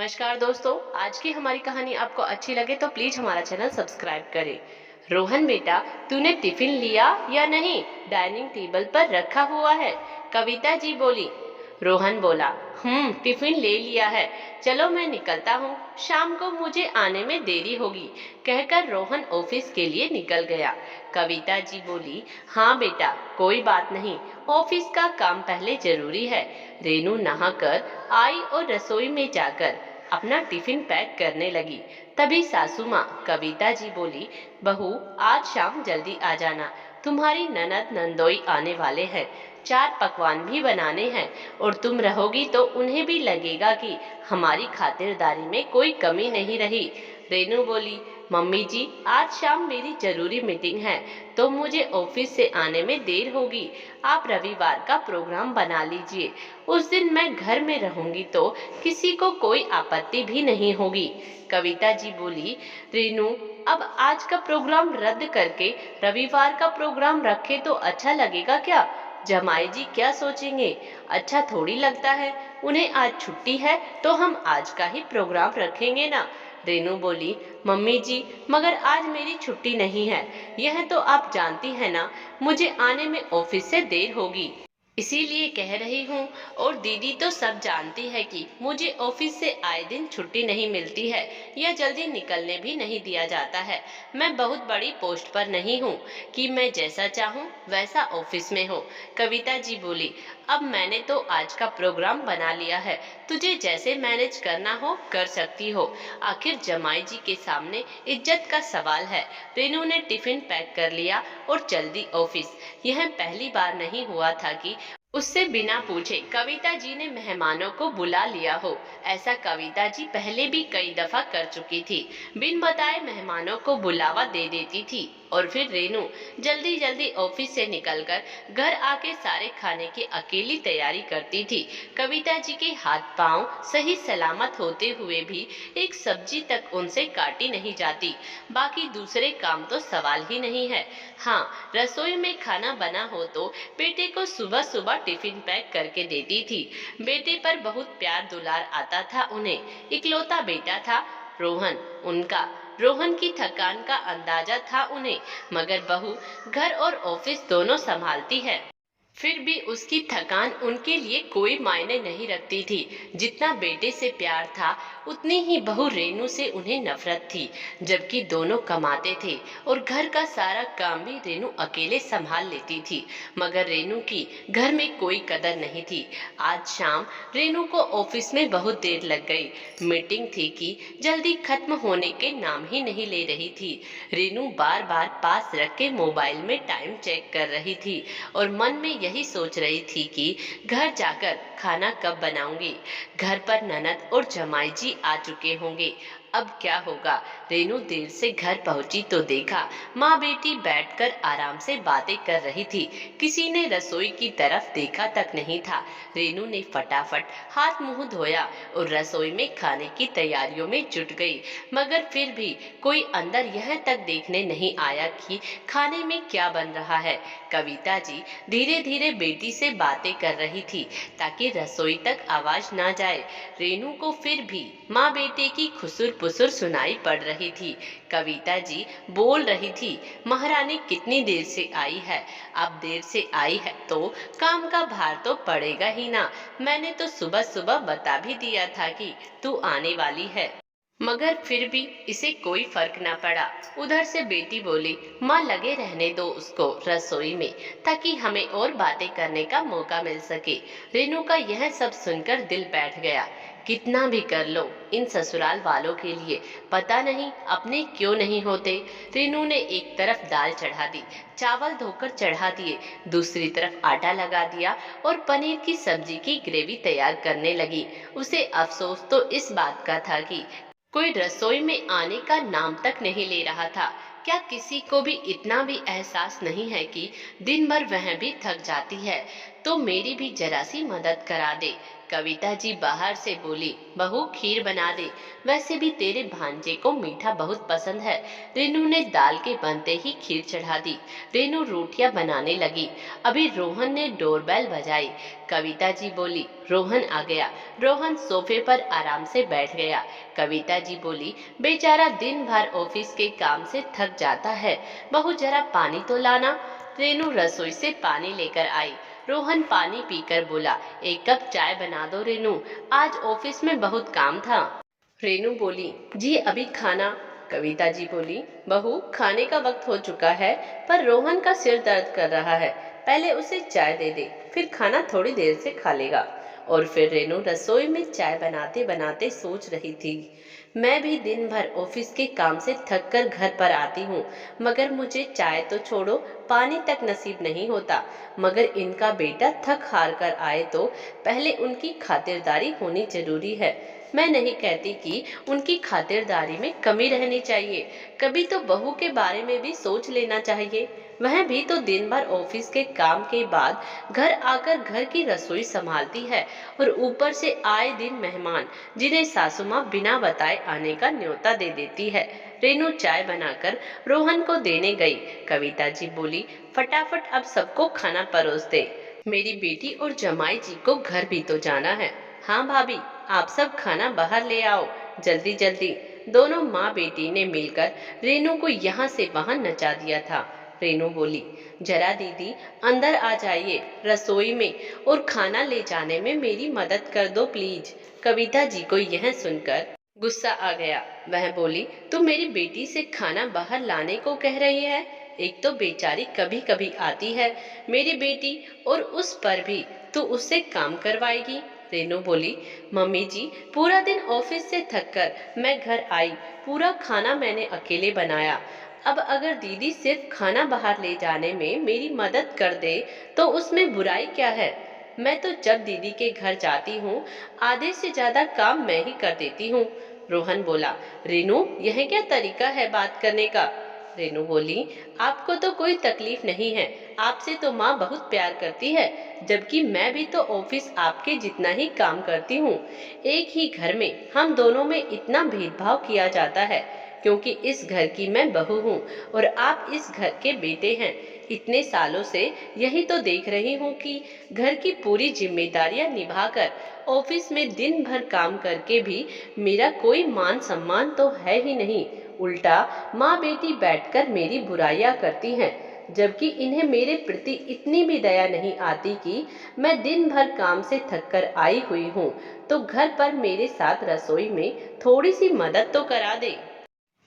नमस्कार दोस्तों। आज की हमारी कहानी आपको अच्छी लगे तो प्लीज हमारा चैनल सब्सक्राइब करें। रोहन बेटा, तूने टिफिन लिया या नहीं? डाइनिंग टेबल पर रखा हुआ है, कविता जी बोली। रोहन बोला, टिफिन ले लिया है। चलो मैं निकलता हूँ, शाम को मुझे आने में देरी होगी, कहकर रोहन ऑफिस के लिए निकल गया। कविता जी बोली, हाँ बेटा, कोई बात नहीं, ऑफिस का काम पहले जरूरी है। रेनू नहाकर आई और रसोई में जाकर अपना टिफिन पैक करने लगी। तभी सासू माँ कविता जी बोली, बहू आज शाम जल्दी आ जाना, तुम्हारी ननद नंदोई आने वाले हैं, 4 पकवान भी बनाने हैं और तुम रहोगी तो उन्हें भी लगेगा कि हमारी खातिरदारी में कोई कमी नहीं रही। रेनू बोली, मम्मी जी आज शाम मेरी जरूरी मीटिंग है तो मुझे ऑफिस से आने में देर होगी, आप रविवार का प्रोग्राम बना लीजिए, उस दिन मैं घर में रहूंगी तो किसी को कोई आपत्ति भी नहीं होगी। कविता जी बोली, रेनू अब आज का प्रोग्राम रद्द करके रविवार का प्रोग्राम रखे तो अच्छा लगेगा क्या? जमाई जी क्या सोचेंगे? अच्छा थोड़ी लगता है, उन्हें आज छुट्टी है तो हम आज का ही प्रोग्राम रखेंगे ना। रेनू बोली, मम्मी जी मगर आज मेरी छुट्टी नहीं है, यह तो आप जानती है ना, मुझे आने में ऑफिस से देर होगी, इसीलिए कह रही हूँ। और दीदी तो सब जानती है कि मुझे ऑफिस से आए दिन छुट्टी नहीं मिलती है या जल्दी निकलने भी नहीं दिया जाता है। मैं बहुत बड़ी पोस्ट पर नहीं हूँ कि मैं जैसा चाहूँ वैसा ऑफिस में हो। कविता जी बोली, अब मैंने तो आज का प्रोग्राम बना लिया है, तुझे जैसे मैनेज करना हो कर सकती हो, आखिर जमाई जी के सामने इज्जत का सवाल है। रेनू ने टिफिन पैक कर लिया और चल दी ऑफिस। यह पहली बार नहीं हुआ था कि उससे बिना पूछे कविता जी ने मेहमानों को बुला लिया हो। ऐसा कविता जी पहले भी कई दफा कर चुकी थी, बिन बताए मेहमानों को बुलावा दे देती थी और फिर रेनू जल्दी जल्दी ऑफिस से निकलकर घर आके सारे खाने की अकेली तैयारी करती थी। कविता जी के हाथ पांव सही सलामत होते हुए भी एक सब्जी तक उनसे काटी नहीं जाती, बाकी दूसरे काम तो सवाल ही नहीं है। हाँ, रसोई में खाना बना हो तो बेटे को सुबह सुबह टिफिन पैक करके देती थी। बेटे पर बहुत प्यार दुलार आता था उन्हें, इकलौता बेटा था रोहन उनका। रोहन की थकान का अंदाजा था उन्हें, मगर बहू घर और ऑफिस दोनों संभालती है, फिर भी उसकी थकान उनके लिए कोई मायने नहीं रखती थी। जितना बेटे से प्यार था उतनी ही बहू रेनू से उन्हें नफरत थी। जबकि दोनों कमाते थे और घर का सारा काम भी रेनू अकेले संभाल लेती थी, मगर रेनू की घर में कोई कदर नहीं थी। आज शाम रेनू को ऑफिस में बहुत देर लग गई। मीटिंग थी कि जल्दी खत्म होने के नाम ही नहीं ले रही थी। रेनू बार बार पास रख के मोबाइल में टाइम चेक कर रही थी और मन में यही सोच रही थी कि घर जाकर खाना कब बनाऊंगी। घर पर ननद और जमाई जी आ चुके होंगे, अब क्या होगा। रेनू देर से घर पहुंची तो देखा माँ बेटी बैठकर आराम से बातें कर रही थी, किसी ने रसोई की तरफ देखा तक नहीं था। रेनू ने फटाफट हाथ मुंह धोया और रसोई में खाने की तैयारियों में जुट गई, मगर फिर भी कोई अंदर यह तक देखने नहीं आया कि खाने में क्या बन रहा है। कविता जी धीरे धीरे बेटी से बातें कर रही थी ताकि रसोई तक आवाज ना जाए। रेनू को फिर भी माँ बेटे की खुसुर पुसुर सुनाई पड़ रही थी। कविता जी बोल रही थी, महारानी कितनी देर से आई है, अब देर से आई है तो काम का भार तो पड़ेगा ही ना, मैंने तो सुबह सुबह बता भी दिया था कि तू आने वाली है, मगर फिर भी इसे कोई फर्क ना पड़ा। उधर से बेटी बोली, माँ लगे रहने दो उसको रसोई में ताकि हमें और बातें करने का मौका मिल सके। रेनू का यह सब सुनकर दिल बैठ गया। कितना भी कर लो इन ससुराल वालों के लिए, पता नहीं अपने क्यों नहीं होते। रेनू ने एक तरफ दाल चढ़ा दी, चावल धोकर चढ़ा दिए, दूसरी तरफ आटा लगा दिया और पनीर की सब्जी की ग्रेवी तैयार करने लगी। उसे अफसोस तो इस बात का था कि कोई रसोई में आने का नाम तक नहीं ले रहा था। क्या किसी को भी इतना भी एहसास नहीं है कि दिन भर वह भी थक जाती है, तो मेरी भी जरा सी मदद करा दे। कविता जी बाहर से बोली, बहू खीर बना दे, वैसे भी तेरे भांजे को मीठा बहुत पसंद है। रेनू ने दाल के बनते ही खीर चढ़ा दी। रेनू रोटियां बनाने लगी। अभी रोहन ने डोरबेल बजाई। कविता जी बोली, रोहन आ गया। रोहन सोफे पर आराम से बैठ गया। कविता जी बोली, बेचारा दिन भर ऑफिस के काम से थक जाता है, बहू जरा पानी तो लाना। रेनू रसोई से पानी लेकर आई। रोहन पानी पीकर बोला, एक कप चाय बना दो रेनू, आज ऑफिस में बहुत काम था। रेनू बोली, जी अभी खाना। कविता जी बोली, बहू खाने का वक्त हो चुका है, पर रोहन का सिर दर्द कर रहा है, पहले उसे चाय दे दे, फिर खाना थोड़ी देर से खा लेगा। और फिर रेनू रसोई में चाय बनाते बनाते सोच रही थी, मैं भी दिन भर ऑफिस के काम से थक कर घर पर आती हूँ, मगर मुझे चाय तो छोड़ो पानी तक नसीब नहीं होता। मगर इनका बेटा थक हार कर आए तो पहले उनकी खातिरदारी होनी जरूरी है। मैं नहीं कहती कि उनकी खातिरदारी में कमी रहनी चाहिए, कभी तो बहू के बारे में भी सोच लेना चाहिए। वह भी तो दिन भर ऑफिस के काम के बाद घर आकर घर की रसोई संभालती है, और ऊपर से आए दिन मेहमान जिन्हें सासू माँ बिना बताए आने का न्योता दे देती है। रेनू चाय बनाकर रोहन को देने गई। कविता जी बोली, फटाफट अब सबको खाना परोस दे, मेरी बेटी और जमाई जी को घर भी तो जाना है। हाँ भाभी, आप सब खाना बाहर ले आओ, जल्दी जल्दी। दोनों माँ बेटी ने मिलकर रेनू को यहाँ से वहां नचा दिया था। रेनू बोली, जरा दीदी अंदर आ जाइए रसोई में, और खाना ले जाने में मेरी मदद कर दो प्लीज। कविता जी को यह सुनकर गुस्सा आ गया। वह बोली, तुम मेरी बेटी से खाना बाहर लाने को कह रही है? एक तो बेचारी कभी कभी आती है मेरी बेटी, और उस पर भी तू उससे काम करवाएगी। रेनू बोली, मम्मी जी पूरा दिन ऑफिस से थक कर मैं घर आई, पूरा खाना मैंने अकेले बनाया। अब अगर दीदी सिर्फ खाना बाहर ले जाने में मेरी मदद कर दे तो उसमें बुराई क्या है? मैं तो जब दीदी के घर जाती हूँ आधे से ज्यादा काम मैं ही कर देती हूँ। रोहन बोला, रेनू यह क्या तरीका है बात करने का? रेनू बोली, आपको तो कोई तकलीफ नहीं है, आपसे तो माँ बहुत प्यार करती है, जबकि मैं भी तो ऑफिस आपके जितना ही काम करती हूँ। एक ही घर में हम दोनों में इतना भेदभाव किया जाता है, क्योंकि इस घर की मैं बहू हूँ और आप इस घर के बेटे हैं। इतने सालों से यही तो देख रही हूँ कि घर की पूरी जिम्मेदारियां निभाकर ऑफिस में दिन भर काम करके भी मेरा कोई मान सम्मान तो है ही नहीं। उल्टा माँ बेटी बैठकर मेरी बुराइयां करती हैं, जबकि इन्हें मेरे प्रति इतनी भी दया नहीं आती कि मैं दिन भर काम से थक कर आई हुई हूँ तो घर पर मेरे साथ रसोई में थोड़ी सी मदद तो करा दे।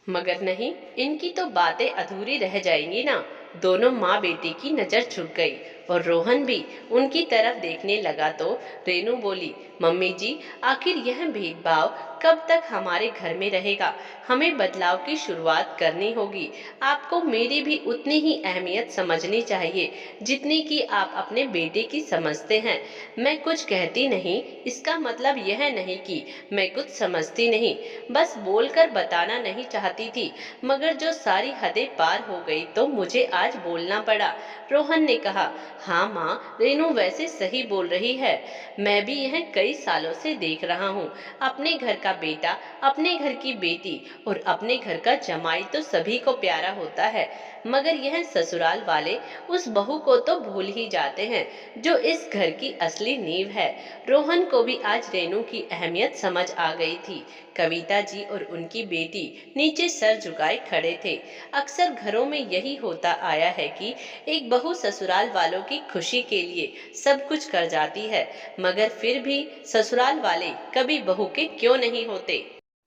मगर नहीं, इनकी तो बातें अधूरी रह जाएंगी ना। दोनों माँ बेटी की नजर झुक गई और रोहन भी उनकी तरफ देखने लगा तो रेनू बोली, मम्मी जी आखिर यह भेदभाव कब तक हमारे घर में रहेगा? हमें बदलाव की शुरुआत करनी होगी। आपको मेरी भी उतनी ही अहमियत समझनी चाहिए जितनी कि आप अपने बेटे की समझते हैं। मैं कुछ कहती नहीं इसका मतलब यह नहीं कि मैं कुछ समझती नहीं, बस बोलकर बताना नहीं चाहती थी, मगर जो सारी हदें पार हो गई तो मुझे आज बोलना पड़ा। रोहन ने कहा, हाँ माँ, रेनू वैसे सही बोल रही है। मैं भी यह कई सालों से देख रहा हूँ। अपने घर का बेटा, अपने घर की बेटी और अपने घर का जमाई तो सभी को प्यारा होता है, मगर यह ससुराल वाले उस बहू को तो भूल ही जाते हैं जो इस घर की असली नींव है। रोहन को भी आज रेनू की अहमियत समझ आ गई थी। कविता जी और उनकी बेटी नीचे सर झुकाए खड़े थे। अक्सर घरों में यही होता आया है कि एक बहू ससुराल वालों की खुशी के लिए सब कुछ कर जाती है, मगर फिर भी ससुराल वाले कभी बहू के क्यों नहीं होते।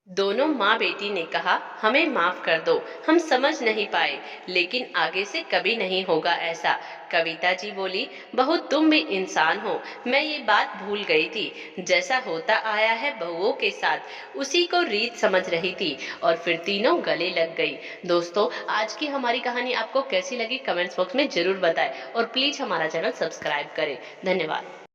दोनों माँ बेटी ने कहा, हमें माफ कर दो, हम समझ नहीं पाए, लेकिन आगे से कभी नहीं होगा ऐसा। कविता जी बोली, बहू तुम भी इंसान हो, मैं ये बात भूल गई थी। जैसा होता आया है बहुओं के साथ उसी को रीत समझ रही थी, और फिर तीनों गले लग गई। दोस्तों आज की हमारी कहानी आपको कैसी लगी कमेंट्स बॉक्स में जरूर बताएं, और प्लीज हमारा चैनल सब्सक्राइब करें। धन्यवाद।